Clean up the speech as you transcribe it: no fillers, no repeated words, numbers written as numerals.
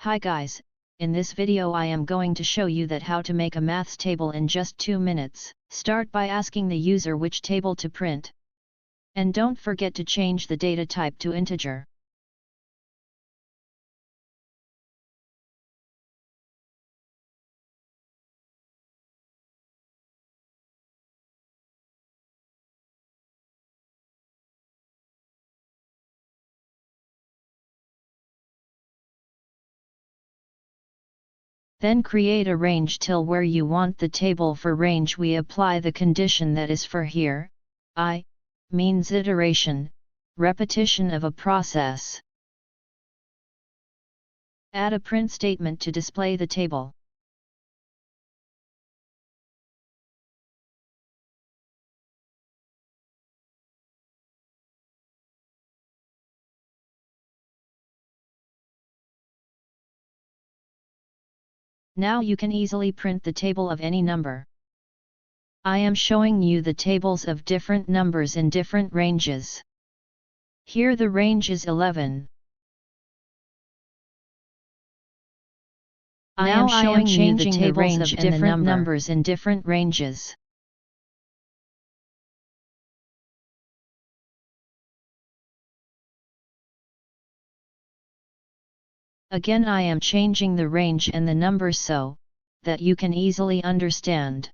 Hi guys, in this video I am going to show you that how to make a maths table in just 2 minutes. Start by asking the user which table to print. And don't forget to change the data type to integer. Then create a range till where you want the table. For range we apply the condition that is for here, I, means iteration, repetition of a process. Add a print statement to display the table. Now you can easily print the table of any number. I am showing you the tables of different numbers in different ranges. Here the range is 11. Now I am changing the range of different numbers in different ranges. Again I am changing the range and the numbers so that you can easily understand.